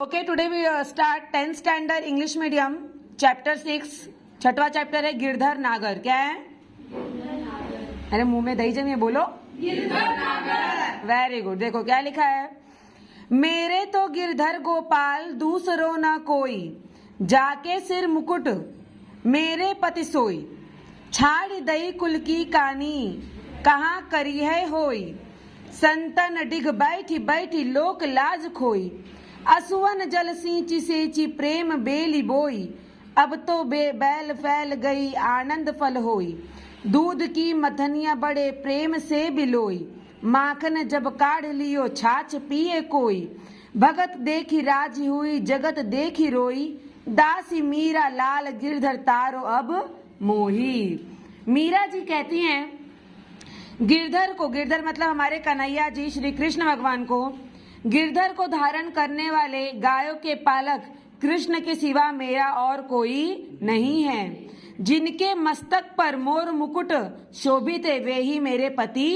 Okay, today we start 10th standard English medium chapter 6 छठवा chapter है गिरधर नागर। क्या है? अरे मुंह में दही जमी है, बोलो गिरधर नागर। Very good. देखो क्या लिखा है, मेरे तो गिरधर गोपाल दूसरो ना कोई, जाके सिर मुकुट मेरे पति सोई, छाड़ दई कुल की कानी कहाँ करी है होई, संतन डिग बैठी बैठी लोक लाज खोई, असुवन जल सींची सेची प्रेम बेली बोई, अब तो बैल फैल गई आनंद फल होई, दूध की मथनिया बड़े प्रेम से बिलोई, माखन जब काढ़ लियो छाछ पिए कोई, भगत देखी राजी हुई जगत देखी रोई, दासी मीरा लाल गिरधर तारो अब मोही। मीरा जी कहती हैं गिरधर को, गिरधर मतलब हमारे कन्हैया जी श्री कृष्ण भगवान को, गिरधर को धारण करने वाले गायों के पालक कृष्ण के सिवा मेरा और कोई नहीं है, जिनके मस्तक पर मोर मुकुट शोभित है वे ही मेरे पति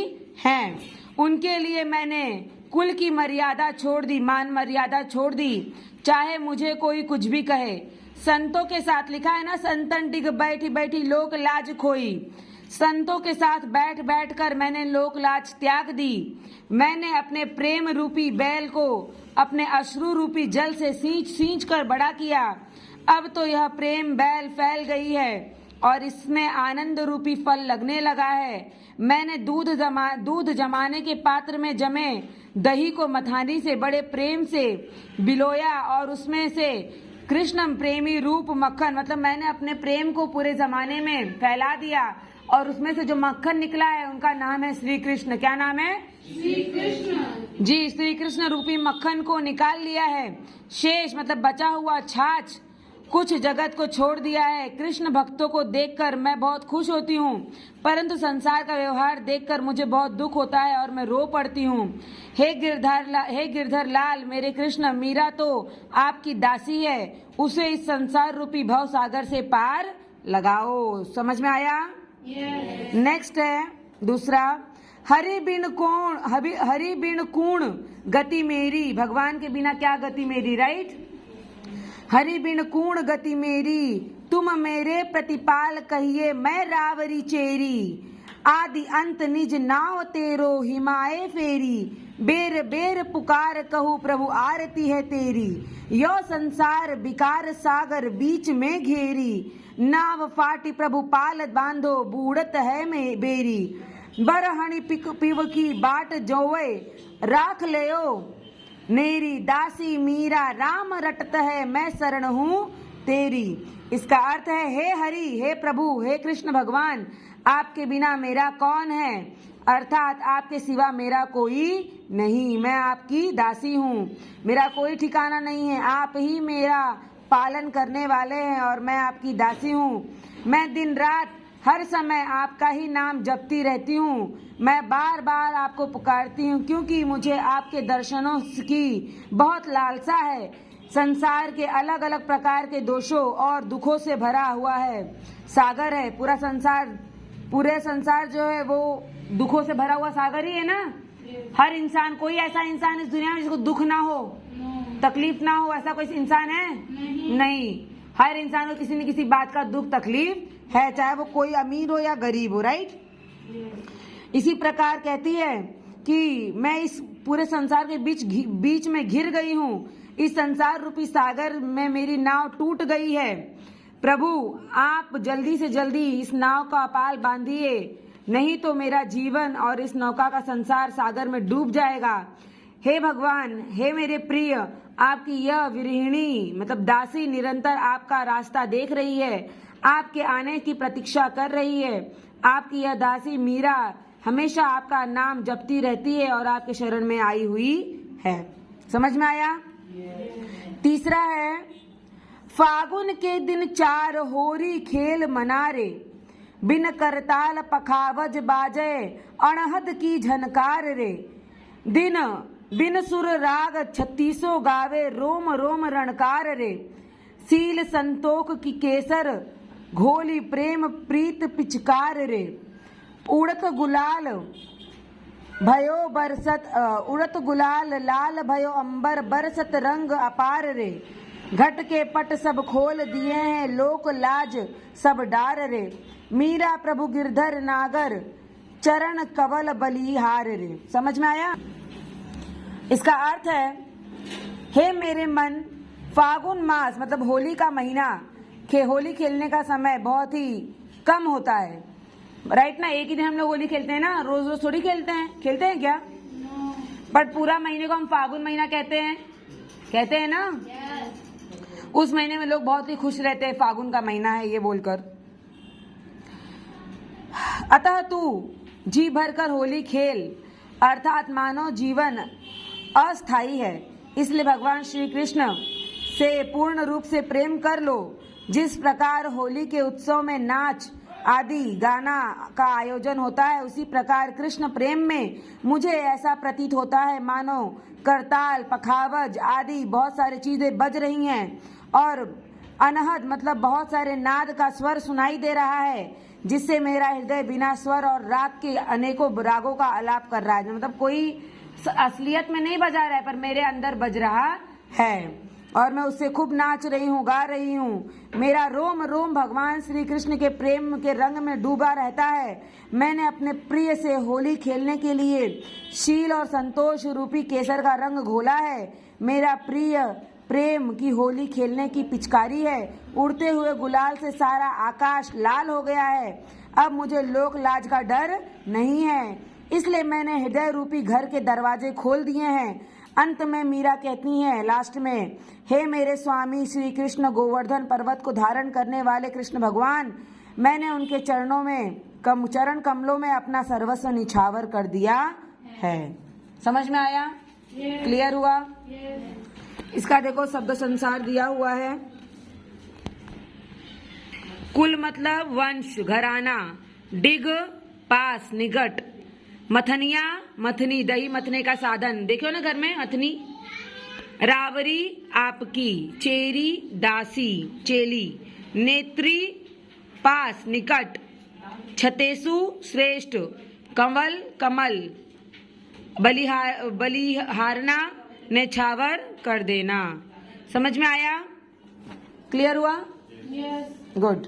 हैं। उनके लिए मैंने कुल की मर्यादा छोड़ दी, मान मर्यादा छोड़ दी, चाहे मुझे कोई कुछ भी कहे। संतों के साथ लिखा है ना, संतन डिग बैठी बैठी लोक लाज खोई, संतों के साथ बैठ बैठ कर मैंने लोक लाज त्याग दी। मैंने अपने प्रेम रूपी बैल को अपने अश्रु रूपी जल से सींच सींच कर बड़ा किया। अब तो यह प्रेम बैल फैल गई है और इसमें आनंद रूपी फल लगने लगा है। मैंने दूध जमाने के पात्र में जमे दही को मथानी से बड़े प्रेम से बिलोया और उसमें से कृष्ण प्रेमी रूप मक्खन, मतलब मैंने अपने प्रेम को पूरे जमाने में फैला दिया और उसमें से जो मक्खन निकला है उनका नाम है श्री कृष्ण। क्या नाम है? श्री कृष्ण जी। श्री कृष्ण रूपी मक्खन को निकाल लिया है, शेष मतलब बचा हुआ छाछ कुछ जगत को छोड़ दिया है। कृष्ण भक्तों को देखकर मैं बहुत खुश होती हूँ, परंतु संसार का व्यवहार देखकर मुझे बहुत दुख होता है और मैं रो पड़ती हूँ। हे गिरधर लाल मेरे कृष्ण, मीरा तो आपकी दासी है, उसे इस संसार रूपी भव सागर से पार लगाओ। समझ में आया? नेक्स्ट है दूसरा, हरि बिन कूण गति मेरी, भगवान के बिना क्या गति मेरी, राइट? हरि बिन कूण गति मेरी, तुम मेरे प्रतिपाल कहिए मैं रावरी चेरी, आदि अंत निज नाव तेरो हिमाए फेरी, बेर बेर पुकार कहूँ प्रभु आरती है तेरी, यो संसार विकार सागर बीच में घेरी, नाव फाटी प्रभु पाल बांधो बूढ़त है में बेरी, बरहणी पिव की बाट जोवे राख लेओ नेरी, दासी मीरा राम रटत है मैं शरण हूँ तेरी। इसका अर्थ है, हे हरि, हे प्रभु, हे कृष्ण भगवान, आपके बिना मेरा कौन है, अर्थात आपके सिवा मेरा कोई नहीं, मैं आपकी दासी हूँ, मेरा कोई ठिकाना नहीं है, आप ही मेरा पालन करने वाले हैं और मैं आपकी दासी हूँ। मैं दिन रात हर समय आपका ही नाम जपती रहती हूँ, मैं बार बार आपको पुकारती हूँ क्योंकि मुझे आपके दर्शनों की बहुत लालसा है। संसार के अलग अलग प्रकार के दोषों और दुखों से भरा हुआ है, सागर है पूरा संसार, पूरे संसार जो है वो दुखों से भरा हुआ सागर ही है ना। हर इंसान, कोई ऐसा इंसान इस दुनिया में जिसको दुख ना हो, तकलीफ ना हो, ऐसा कोई इंसान है? नहीं। हर इंसान को किसी न किसी बात का दुख तकलीफ है, चाहे वो कोई अमीर हो या गरीब हो, राइट? इसी प्रकार कहती है कि मैं इस पूरे संसार के बीच में घिर गई हूँ, इस संसार रूपी सागर में मेरी नाव टूट गई है। प्रभु आप जल्दी से जल्दी इस नाव का पाल बांधिए, नहीं तो मेरा जीवन और इस नौका का संसार सागर में डूब जाएगा। हे भगवान, हे मेरे प्रिय, आपकी यह विरहिणी मतलब दासी निरंतर आपका रास्ता देख रही है, आपके आने की प्रतीक्षा कर रही है। आपकी यह दासी मीरा हमेशा आपका नाम जपती रहती है और आपके शरण में आई हुई है। समझ में आया? तीसरा है, फागुन के दिन चार होरी खेल मनारे, बिन करताल पखावज बाजे अणहद की झनकार रे, दिन बिन सुर राग छत्तीसों गावे रोम रोम रणकार रे, सील संतोख की केसर घोली प्रेम प्रीत पिचकार रे, उड़त गुलाल भयो बरसत उड़त गुलाल लाल भयो अंबर बरसत रंग अपार रे। घट के पट सब खोल दिए हैं लोक लाज सब डार रे। मीरा प्रभु गिरधर नागर चरण कवल बलिहार रे। समझ में आया? इसका अर्थ है, हे मेरे मन, फागुन मास मतलब होली का महीना, होली खेलने का समय बहुत ही कम होता है, राइट ना? एक ही दिन हम लोग होली खेलते हैं ना, रोज रोज थोड़ी खेलते हैं क्या? बट पूरा महीने को हम फागुन महीना कहते हैं ना? उस महीने में लोग बहुत ही खुश रहते हैं, फागुन का महीना है ये बोलकर। अतः तू जी भरकर होली खेल, अर्थात मानव जीवन अस्थायी है, इसलिए भगवान श्री कृष्ण से पूर्ण रूप से प्रेम कर लो। जिस प्रकार होली के उत्सव में नाच आदि गाना का आयोजन होता है, उसी प्रकार कृष्ण प्रेम में मुझे ऐसा प्रतीत होता है मानो करताल पखावज आदि बहुत सारी चीजें बज रही हैं और अनहद मतलब बहुत सारे नाद का स्वर सुनाई दे रहा है, जिससे मेरा हृदय बिना स्वर और राग के अनेकों रागों का आलाप कर रहा है। मतलब कोई असलियत में नहीं बजा रहा है, पर मेरे अंदर बज रहा है और मैं उससे खूब नाच रही हूँ, गा रही हूँ। मेरा रोम रोम भगवान श्री कृष्ण के प्रेम के रंग में डूबा रहता है। मैंने अपने प्रिय से होली खेलने के लिए शील और संतोष रूपी केसर का रंग घोला है। मेरा प्रिय प्रेम की होली खेलने की पिचकारी है। उड़ते हुए गुलाल से सारा आकाश लाल हो गया है। अब मुझे लोक लाज का डर नहीं है, इसलिए मैंने हृदय रूपी घर के दरवाजे खोल दिए हैं। अंत में मीरा कहती हैं, लास्ट में, हे मेरे स्वामी श्री कृष्ण, गोवर्धन पर्वत को धारण करने वाले कृष्ण भगवान, मैंने उनके चरण कमलों में अपना सर्वस्व निछावर कर दिया है। समझ में आया? क्लियर हुआ? इसका देखो शब्द संसार दिया हुआ है। कुल मतलब वंश, घराना। डिग पास, निकट। मथनिया, मथनी, दही मथने का साधन, देखो ना घर में मथनी। रावरी, आपकी। चेरी, दासी, चेली। नेत्री, पास, निकट। छतेसु, श्रेष्ठ। कंवल, कमल। बलिहारना, नेछावर कर देना। समझ में आया? क्लियर हुआ? Yes. गुड।